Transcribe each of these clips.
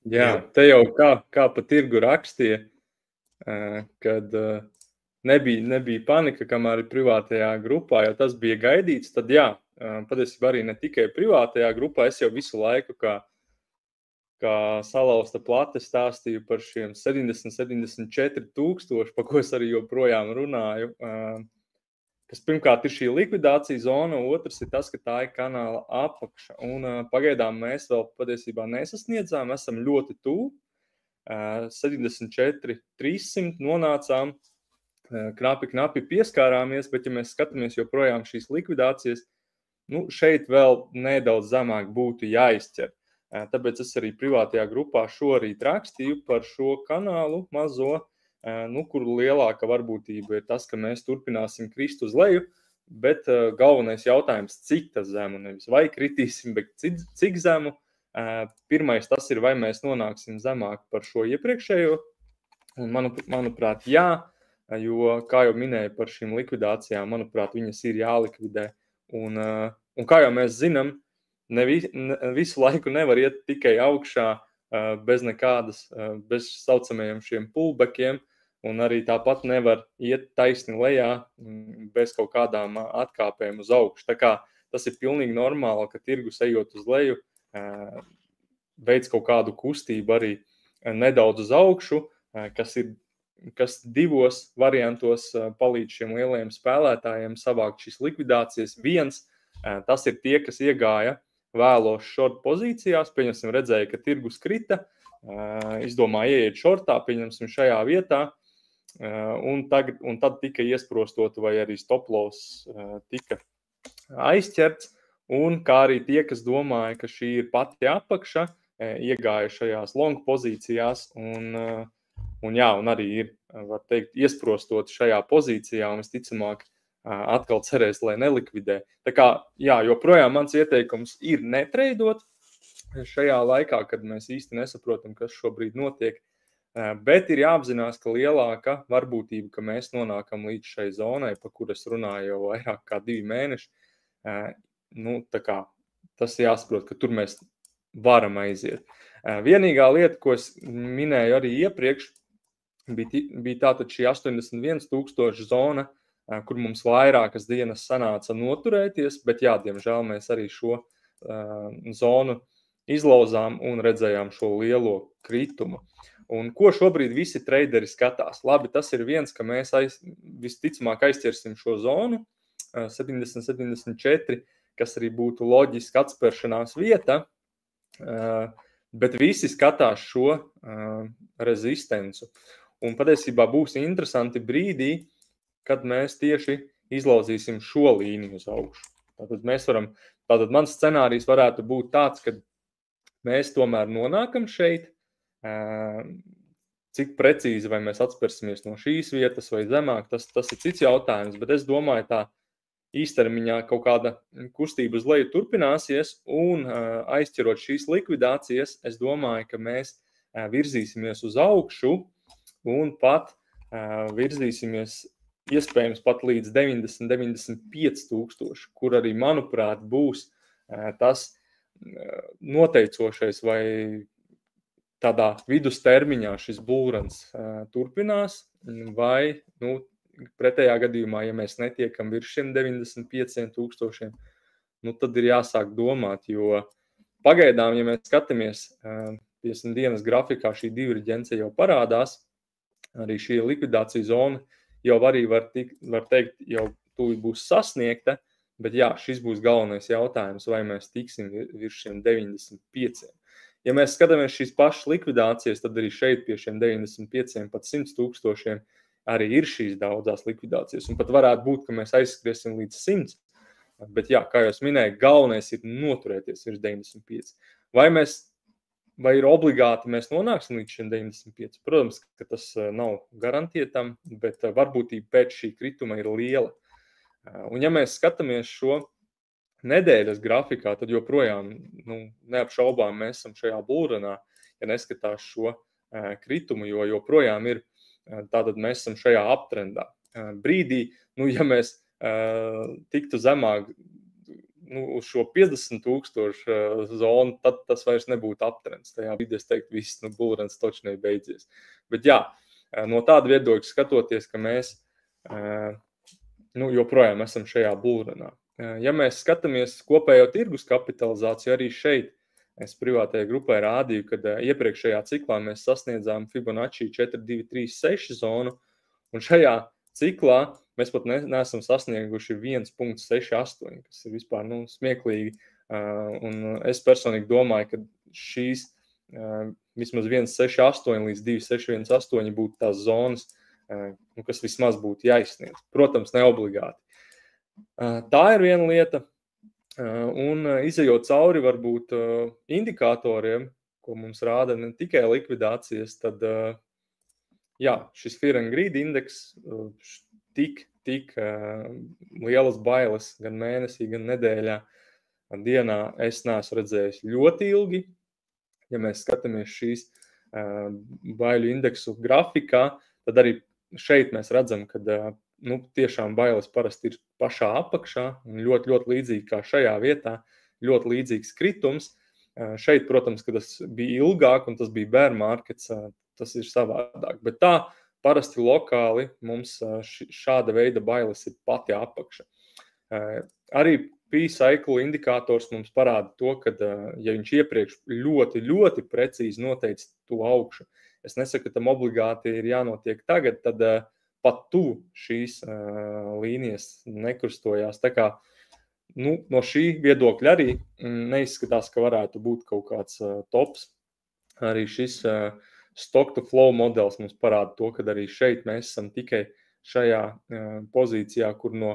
Jā, te jau kā pa tirgu rakstīja, kad nebija panika, kamēr ir privātajā grupā, jo tas bija gaidīts, tad jā, patiesībā arī ne tikai privātajā grupā, es jau visu laiku kā salauzta plate stāstīju par šiem 74 tūkstoši, pa ko es arī joprojām runāju, kas pirmkārt ir šī likvidācija zona, otrs ir tas, ka tā ir kanāla apakša. Un pagaidām mēs vēl patiesībā nesasniedzām, esam ļoti tuvu. 74 300 nonācām, knapi pieskārāmies, bet ja mēs skatāmies joprojām šīs likvidācijas, šeit vēl nedaudz zemāk būtu jāizķer. Tāpēc es arī privātajā grupā šorīt rakstīju par šo kanālu mazo, kur lielāka varbūtība ir tas, ka mēs turpināsim krist uz leju, bet galvenais jautājums, cik tas zemu, nevis vai kritīsim, bet cik zemu. Pirmais tas ir, vai mēs nonāksim zemāk par šo iepriekšējo, un manuprāt, jā, jo, kā jau minēju par šīm likvidācijām, manuprāt, viņas ir jālikvidē, un kā jau mēs zinām, visu laiku nevar iet tikai augšā bez saucamajiem šiem pullbackiem, un arī tāpat nevar iet taisni lejā bez kaut kādām atkāpēm uz augšu. Tā kā tas ir pilnīgi normāli, ka tirgus ejot uz leju, veids kaut kādu kustību arī nedaudz uz augšu, kas divos variantos palīdz šiem lielajiem spēlētājiem savākt šīs likvidācijas. Viens, tas ir tie, kas iegāja vēlos short pozīcijās, pieņemsim redzēja, ka tirgus krita, izdomāja ieiet shortā, pieņemsim šajā vietā, un tad tika iesprostota vai arī stop loss tika aizķerts, un kā arī tie, kas domāja, ka šī ir pati apakša, iegāja šajās long pozīcijās, un arī ir, var teikt, iesprostot šajā pozīcijā, un visticamāk atkal cerēs, lai nelikvidē. Tā kā, jā, joprojām mans ieteikums ir netreidot šajā laikā, kad mēs īsti nesaprotam, kas šobrīd notiek, bet ir jāapzinās, ka lielāka varbūtība, ka mēs nonākam līdz šai zonai, pa kur es runāju jau vairāk kā 2 mēneši, tā kā tas jāsaprot, ka tur mēs varam aiziet. Vienīgā lieta, ko es minēju arī iepriekš, bija tātad šī 81 000 zona, kur mums vairākas dienas sanāca noturēties, bet jā, diemžēl mēs arī šo zonu izlauzām un redzējām šo lielo kritumu. Un ko šobrīd visi traderi skatās? Labi, tas ir viens, ka mēs visticamāk aizķersim šo zonu, 70-74, kas arī būtu loģiski atspēršanās vieta, bet visi skatās šo rezistencu. Un patiesībā būs interesanti brīdī, kad mēs tieši izlauzīsim šo līniju uz augšu. Tātad mans scenārijs varētu būt tāds, ka mēs tomēr nonākam šeit, cik precīzi vai mēs atspērsimies no šīs vietas vai zemāk, tas ir cits jautājums, bet es domāju, tā īstermiņā kaut kāda kustība uz leju turpināsies, un aizķerot šīs likvidācijas, es domāju, ka mēs virzīsimies uz augšu un pat virzīsimies iespējams pat līdz 90-95 tūkstoši, kur arī, manuprāt, būs tas noteicošais vai tādā vidustermiņā šis bullruns turpinās, vai, pretējā gadījumā, ja mēs netiekam virs šiem 95 tūkstošiem, tad ir jāsāk domāt, jo pagaidām, ja mēs skatāmies 50 dienas grafikā, šī diverģence jau parādās, arī šī likvidācija zona jau arī var teikt, jau tūlīt būs sasniegta, bet jā, šis būs galvenais jautājums, vai mēs tiksim virs šiem 95. Ja mēs skatāmies šīs pašas likvidācijas, tad arī šeit pie šiem 95 pat 100 tūkstošiem arī ir šīs daudzās likvidācijas. Un pat varētu būt, ka mēs aizskriesim līdz 100. Bet jā, kā jau es minēju, galvenais ir noturēties virs 95. Vai ir obligāti mēs nonāksim līdz šiem 95? Protams, ka tas nav garantietam, bet varbūtība pēc šī krituma ir liela. Un ja mēs skatāmies šo nedēļas grafikā, tad joprojām neapšaubām mēs esam šajā bullrunā, ja neskatās šo kritumu, jo joprojām ir, tātad mēs esam šajā uptrendā. Brīdī, ja mēs tiktu zemāk uz šo 50,000 zonu, tad tas vairs nebūtu aptrends. Tajā brīdī es teiktu, viss, bullruns točnē beidzies. Bet jā, no tāda viedokļa skatoties, ka mēs joprojām esam šajā bullrunā. Ja mēs skatāmies kopējo tirgus kapitalizāciju, arī šeit es privātajai grupai rādīju, kad iepriekšējā ciklā mēs sasniedzām Fibonacci 4,236 zonu, un šajā ciklā mēs pat neesam sasnieguši 1,68, kas ir vispār smieklīgi. Un es personīgi domāju, ka šīs vismaz 1,68 līdz 2,618 būtu tās zonas, kas vismaz būtu jāizsniedz. Protams, neobligāti. Tā ir viena lieta. Un izejot cauri varbūt indikatoriem, ko mums rāda ne tikai likvidācijas, tad šis Fear and Greed indeks tik lielas bailes gan mēnesī, gan nedēļā, dienā es neesmu redzējis ļoti ilgi. Ja mēs skatāmies šīs baiļu indeksu grafikā, tad arī šeit mēs redzam, ka tiešām bailes parasti ir pašā apakšā un ļoti, ļoti līdzīgi kā šajā vietā, ļoti līdzīgs kritums. Šeit, protams, kad tas bija ilgāk un tas bija bear markets, tas ir savādāk. Bet tā parasti lokāli mums šāda veida bailes ir pati apakša. Arī P-cycle indikators mums parāda to, ka, ja viņš iepriekš ļoti, ļoti precīzi noteica to augšu, es nesaku, ka tam obligāti ir jānotiek tagad, tad pat tuvu šīs līnijas nekustojās. Tā kā no šī viedokļa arī neizskatās, ka varētu būt kaut kāds tops. Arī šis stock to flow modelis mums parāda to, ka arī šeit mēs esam tikai šajā pozīcijā, kur no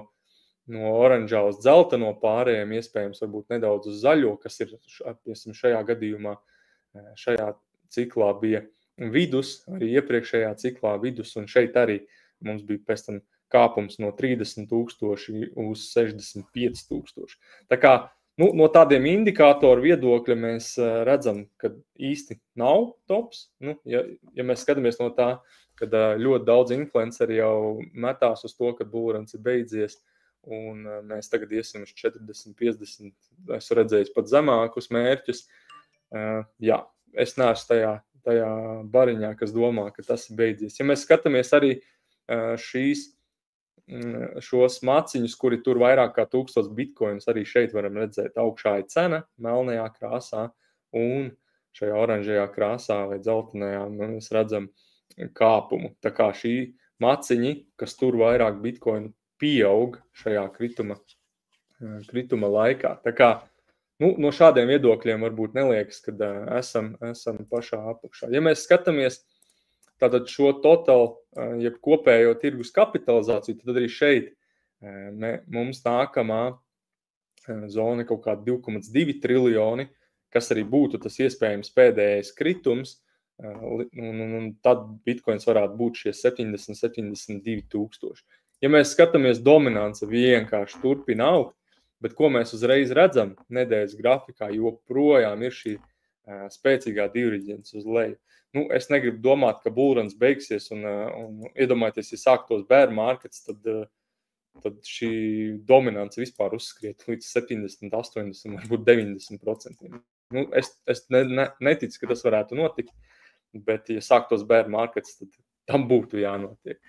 oranžā uz dzelteno pārējiem iespējams varbūt nedaudz uz zaļo, kas ir šajā gadījumā, šajā ciklā bija vidus, arī iepriekšējā ciklā vidus, un šeit arī mums bija pēc tam kāpums no 30,000 uz 65,000. Tā kā no tādiem indikātoru viedokļa mēs redzam, ka īsti nav tops. Ja mēs skatāmies no tā, kad ļoti daudz influenceri jau metās uz to, ka bullruns ir beidzies, un mēs tagad iesim uz 40, 50, esmu redzējis pat zemākus mērķus. Es neesmu tajā bariņā, kas domā, ka tas ir beidzies. Ja mēs skatāmies arī šos maciņus, kuri tur vairāk kā 1000 bitcoinus, arī šeit varam redzēt, augšā ir cena, melnajā krāsā, un šajā oranžajā krāsā vai dzeltenajā mēs redzam kāpumu. Tā kā šī maciņi, kas tur vairāk bitcoinu, pieaug šajā krituma laikā. Tā kā no šādiem viedokļiem varbūt neliekas, kad esam pašā apakšā. Ja mēs skatāmies tātad šo total, jeb kopējo tirgus kapitalizāciju, tad arī šeit mums nākamā zona kaut kāda 2,2 triljoni, kas arī būtu tas iespējams pēdējais kritums, un tad bitcoins varētu būt šie 70-72 tūkstoši. Ja mēs skatāmies, dominance vienkārši turpina augt, bet ko mēs uzreiz redzam nedēļas grafikā, joprojām ir šī spēcīgā diverģence uz leju. Es negribu domāt, ka bullruns beigsies un iedomājieties, ja sāktos bear markets, tad šī dominance vispār uzskriet līdz 70, 80, varbūt 90%. Es neticu, ka tas varētu notikt, bet ja sāktos bear markets, tad tam būtu jānotiek.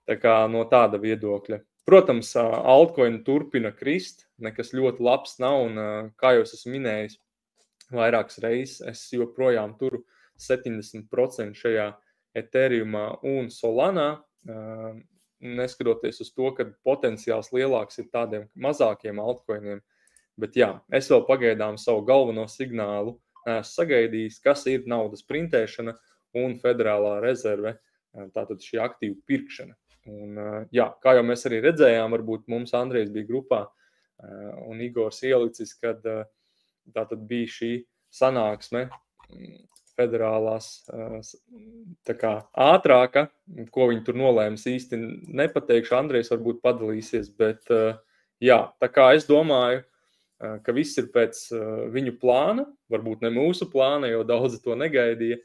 Tā kā no tāda viedokļa. Protams, altcoin turpina krist, nekas ļoti labs nav, un kā jau es esmu minējis vairākas reizes, es joprojām turu 70% šajā Ethereumā un Solanā, neskatoties uz to, ka potenciāls lielāks ir tādiem mazākiem altcoiniem. Bet es vēl pagaidām savu galveno signālu esmu sagaidījis, kas ir naudas printēšana un federālā rezerve, tātad šī aktīvu pirkšana. Un, kā jau mēs arī redzējām, varbūt mums Andrejs bija grupā un Igors ielicis, kad tātad bija šī sanāksme federālās tā kā ātrāka, ko viņi tur nolēmas īsti nepateikšu, Andrejs varbūt padalīsies, bet tā kā es domāju, ka viss ir pēc viņu plāna, varbūt ne mūsu plāna, jo daudzi to negaidīja,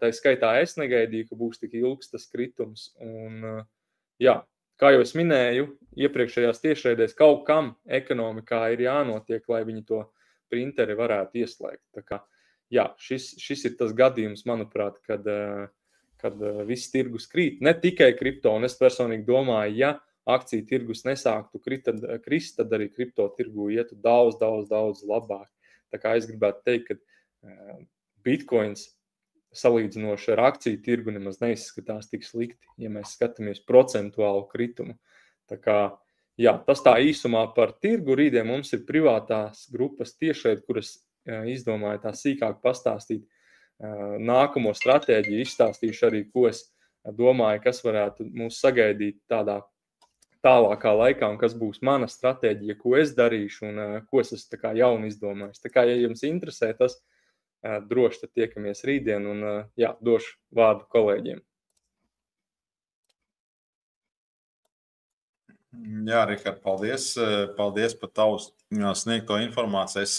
tā skaitā es negaidīju, ka būs tik ilgs tas kritums, un kā jau es minēju, iepriekšējās tiešraidēs kaut kam ekonomikā ir jānotiek, lai viņi to printeri varētu ieslēgt. Tā kā, jā, šis ir tas gadījums, manuprāt, kad viss tirgus krīt. Ne tikai kripto, un es personīgi domāju, ja akciju tirgus nesāktu krist, tad arī kripto tirgu ietu daudz labāk. Tā kā es gribētu teikt, ka Bitcoins salīdzinoši ar akciju tirgu nemaz neizskatās tik slikti, ja mēs skatāmies procentuālu kritumu. Tā kā, jā, tas tā īsumā par tirgu. Rītdien mums ir privātās grupas tiešraidi, kuras izdomāju tā sīkāk pastāstīt nākamo stratēģiju, izstāstīšu arī, ko es domāju, kas varētu mūs sagaidīt tādā tālākā laikā un kas būs mana stratēģija, ko es darīšu un ko es esmu tā kā jauni izdomājis. Tā kā, ja jums interesē tas, droši tad tiekamies rītdien un jā, došu vārdu kolēģiem. Jā, Rihard, paldies par tavu sniegto informāciju. Es